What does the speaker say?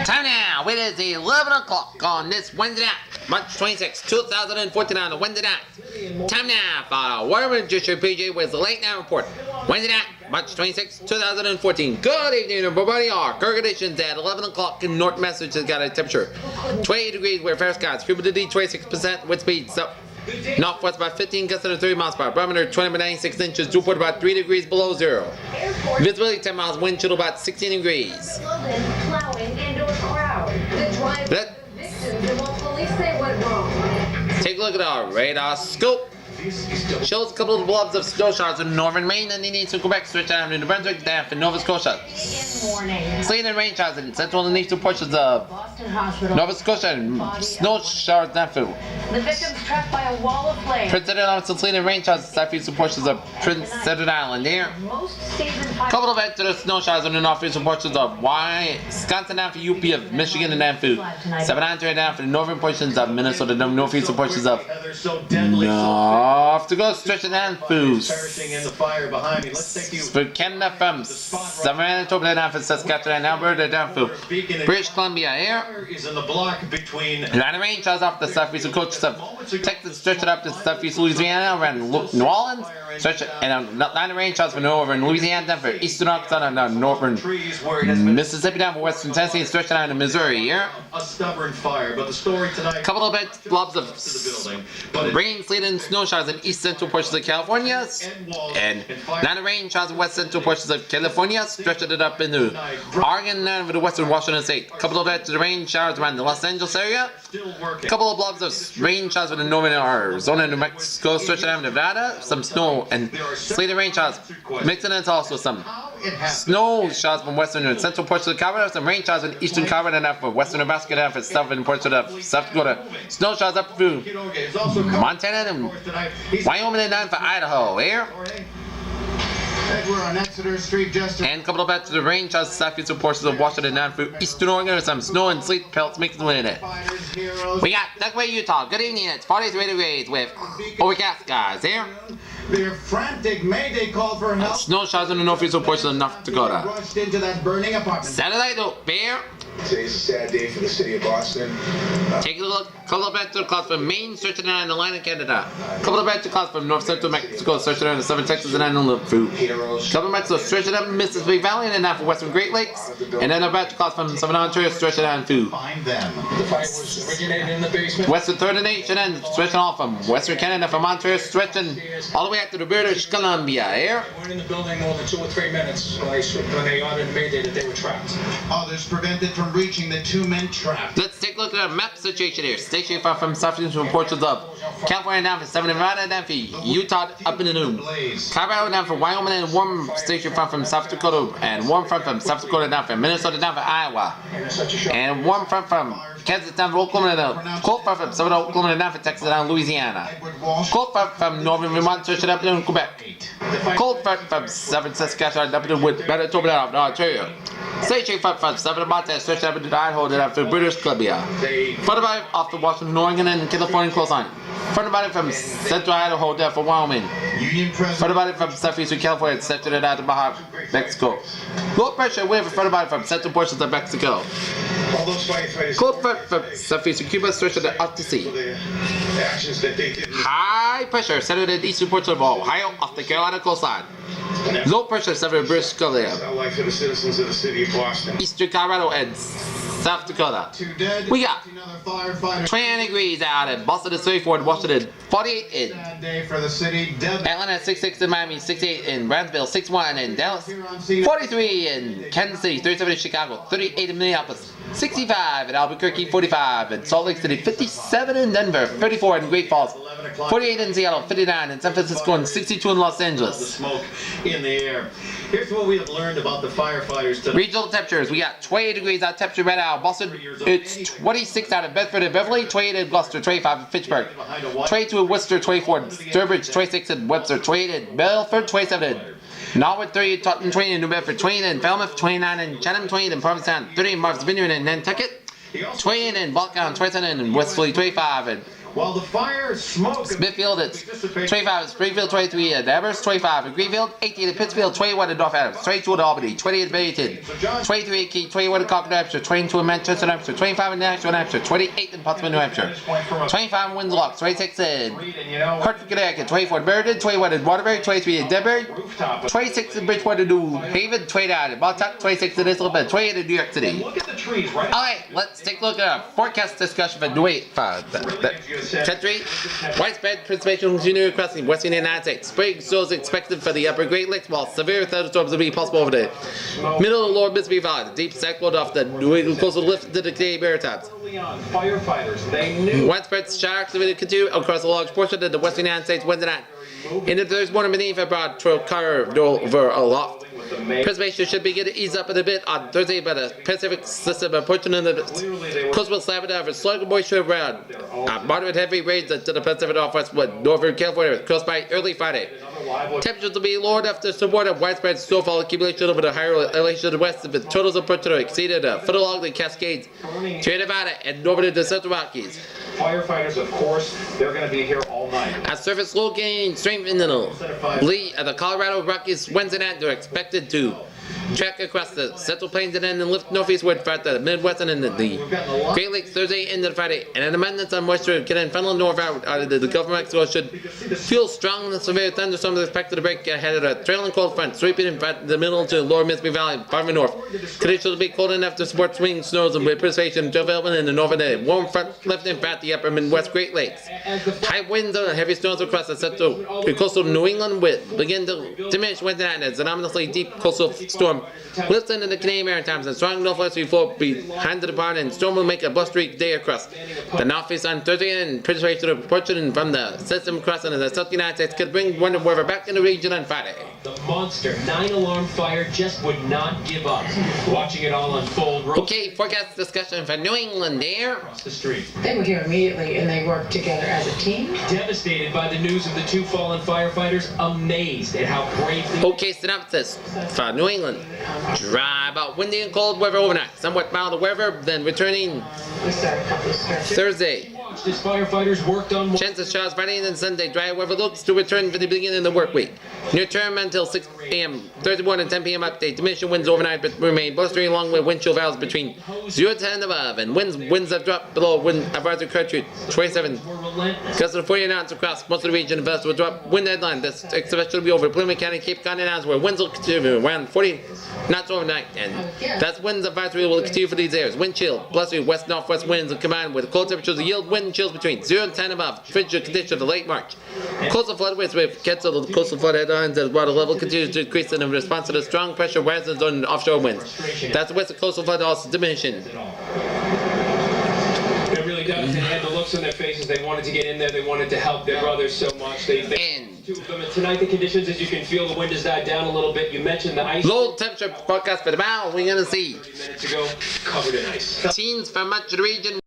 Time now. It is 11 o'clock on this Wednesday night, March 26, 2014 on a Wednesday night. Time now for our Waterman District PG with the late night report. Wednesday night, March 26, 2014. Good evening, everybody. Our current conditions at 11 o'clock in North Massachusetts got a temperature 28 degrees where fair skies, humidity 26%, wind speeds up. Northwest about 15 gusts to 30 miles per hour. Barometer 20.96 inches. Dew point about 3 degrees below zero. Visibility 10 miles. Wind chill about 16 degrees. Take a look at our radar scope. Shows a couple of blobs of snow showers in northern Maine and Indian to Quebec, stretch down to New Brunswick, down for Nova Scotia. Sleet and rain showers in central and eastern portions of Nova Scotia and snow showers down for the victims trapped by a wall of flame. Prince Edward Island, sleet and rain showers in southeastern portions of Prince Edward Island. There. Couple of extra snow showers in the northeastern portions of Wisconsin down for UP of Michigan and down for 700 down for the northern portions of Minnesota, the northeastern portions of North Dakota, stretching down for Canada from Southern Manitoba down for Saskatchewan, Alberta down for British Columbia. Here. Line of rain showers off the southeastern coast of Texas, stretching up to southeast Louisiana around New Orleans. Stretch and line of rain showers for northern Louisiana down for eastern Arkansas and northern Mississippi down for western Tennessee and stretching down to Missouri. Here. Couple of blobs of rain, sleet, and snow showers in east central portions of California, and line of rain showers in west central portions of California, stretching it up into Oregon and over the western Washington state. Couple of extra rain showers around the Los Angeles area. Couple of blobs of rain showers in the northern Arizona and New Mexico, stretching down to Nevada. Some snow and sleet and rain showers mixing into also some snow showers from western and central portions of Colorado, some rain showers in eastern Colorado and for western Nebraska and for southern portions of South Dakota. Snow showers up through Montana and Wyoming and down for Idaho. Here. We're on Exeter Street, just and a couple of bats of the rain showers southeastern portions of Washington down through eastern Oregon with some snow and sleet pelts mixing in it. We got Duckway, Utah. Good evening. It's 43 degrees with overcast skies. Here. Their frantic Mayday call for help. Snow showers in the northeastern portion of North Dakota. Rushed into that burning apartment. Satellite though, bear. Today's a sad day for the city of Boston. Take a look. Couple of bats of clouds from Maine, stretching down the line of Canada. Couple of bats of clouds from north central Mexico, stretching down to southern Texas and down the food. Couple of bats of stretching up Mississippi Valley and down for western Great Lakes. And then a batch of clouds from southern Ontario, stretching down to find them. The fire was originated in the basement. western Third Nation and stretching off from western Canada from Ontario, stretching all the way up to the British Columbia. Here. They weren't in the building more than 2 or 3 minutes when they ordered Mayday that they were trapped. Others prevented from reaching the 2 men trapped. Let's take a look at our map situation here. Station far from southeastern portions of California down for 7 Nevada down for Utah up in the noon. Colorado down for Wyoming and warm station far from South Dakota and warm front from South Dakota down for Minnesota down for Iowa. And warm front from Kansas down for Oklahoma down. Cold front from southern Oklahoma down for Texas down Louisiana. Cold front from northern Vermont stretching up in Quebec. Cold front from southern Saskatchewan up into Manitoba down to Ontario. Station front from southern Montana stretching up into Idaho down for British Columbia. Front about it off the Washington, Oregon and California coastline. Front about it from central Idaho down for Wyoming. Front about it from southeastern California stretching it out to Baja, Mexico. Low pressure wind front about it from central portions of Mexico. Cold front from southeastern Cuba stretching it out to sea. High pressure centered in eastern portions of Ohio off the Carolina coastline. Low pressure centered in British Columbia. Eastern Colorado and South Dakota. We got 20 degrees out in Boston is 34 in Washington, 48 in Atlanta, 66 in Miami, 68 in Brownsville, 61 in Dallas, 43 in Kansas City, 37 in Chicago, 38 in Minneapolis, 65 in Albuquerque, 45 in Salt Lake City, 57 in Denver, 34 in Great Falls, 48 in Seattle, 59 in San Francisco, and 62 in Los Angeles. Smoke in the air. Here's what we have learned about the firefighters today. Regional temperatures, we got 28 degrees out temperature right now. Boston, it's 26 out of Bedford and Beverly, 28 in Gloucester, 25 in Fitchburg, 22 in Worcester, 24 in Sturbridge, 26 in Webster, 28 in Belford, 27 in Norwood, 30 in Taunton, 20 in New Bedford, 20 in Falmouth, 29 in Chatham, 20 in Provincetown, 30 in Martha's Vineyard and Nantucket, 20 in Balkan, 27 in West Philly, 25 in While the fire smoke... Smithfield, it's 25 at Springfield, 23 at Amherst, 25 at Greenfield, 18 at Pittsfield, 21 at North Adams, 22 at Albany, 20 at Bennington, 23 at Keene, 21 at Concord, New Hampshire, 22 at Manchester, New Hampshire, 25 in Nashville, New Hampshire, 28 in Portsmouth, New Hampshire, 25 in Windsor, 26 in Hartford, Connecticut, 24 in Meriden, 21 in Waterbury, 23 in Denver, 26 in Bridgewater, New Haven, 29 in Montauk, 26 in Islington, 28 in New York City. Alright, let's take a look at our forecast discussion for New country. Widespread precipitation will continue across the western United States. Spring snows expected for the upper Great Lakes, while severe thunderstorms will be possible over the middle of the lower Mississippi Valley. The deep cyclone off the New England coast will lift into the Canadian Maritimes. Widespread shower activity will continue across a large portion of the western United States Wednesday night. In the Thursday morning beneath a broad curve over aloft. Precipitation should begin to ease up a bit on Thursday, but the Pacific system approaching in the coast will slam it over sluggish moisture around. Moderate heavy rains to the Pacific Northwest with northern California close by early Friday. Temperatures will be lower enough to support a widespread snowfall accumulation over the higher elevation of the west, with totals of temperature exceeded a foot along the Cascades, Sierra Nevada, and northern the Central Rockies. Firefighters, of course, they're going to be here all night. As surface low gain strength in the Colorado Rockies Wednesday night, they're expected to track across the Central Plains and then lift northeastward throughout the Midwest and the Great Lakes Thursday into Friday. And an amendment on moisture getting funneled north out of the Gulf of Mexico should feel strong and severe thunderstorms expected to break ahead of a trailing cold front sweeping in the middle to the lower Mississippi Valley farther north. Conditions will be cold enough to support swing snows and precipitation development in the northern day. Warm front left in fact the upper Midwest Great Lakes. High winds and heavy snows across the central coastal New England will begin to diminish Wednesday night as an ominously deep coastal storm lifts into the Canadian Maritimes and strong northwesterly flow behind the barn, and storm will make a blustery day across the northeast on Thursday, and precipitation approaching from the system crossing the South United States could bring winter weather back in the region on Friday. The monster 9-alarm fire just would not give up. Watching it all unfold. Okay, forecast discussion for New England there. Across the street. They were here immediately and they worked together as a team. Devastated by the news of the 2 fallen firefighters, amazed at how bravely... Okay, synopsis for New England. Dry but windy and cold weather overnight. Somewhat milder weather, then returning Thursday. As firefighters worked on... Chance of showers Friday and Sunday. Dry weather looks to return for the beginning of the work week. Near term until 6 a.m. Thursday morning 10 p.m. update. Diminishing winds overnight but remain blustery along with wind chill values between 0 to 10 above. And winds have dropped below wind advisory country 27. Because of the 40 knots across most of the region, the will drop wind headline. This expected will be over Plymouth County, Cape Cod, and Isles, where winds will continue around 40 knots overnight. And that's winds advisory will continue for these areas. Wind chill, blustery west-northwest winds combined with cold temperatures yield wind chills between 0 and 10 above. Frigid conditions of late March. Coastal floodways with cancelled coastal flood headlines as water level continues to increase in response to the strong pressure rises on offshore winds. That's the west coastal flood also diminishing. It really does. They had the looks on their faces. They wanted to get in there. They wanted to help their brothers so much. They two of them. And tonight the conditions, as you can feel, the wind has died down a little bit. You mentioned the ice. Low temperature forecast for tomorrow. We're gonna see 30 minutes ago, covered in ice. teens for much of the region.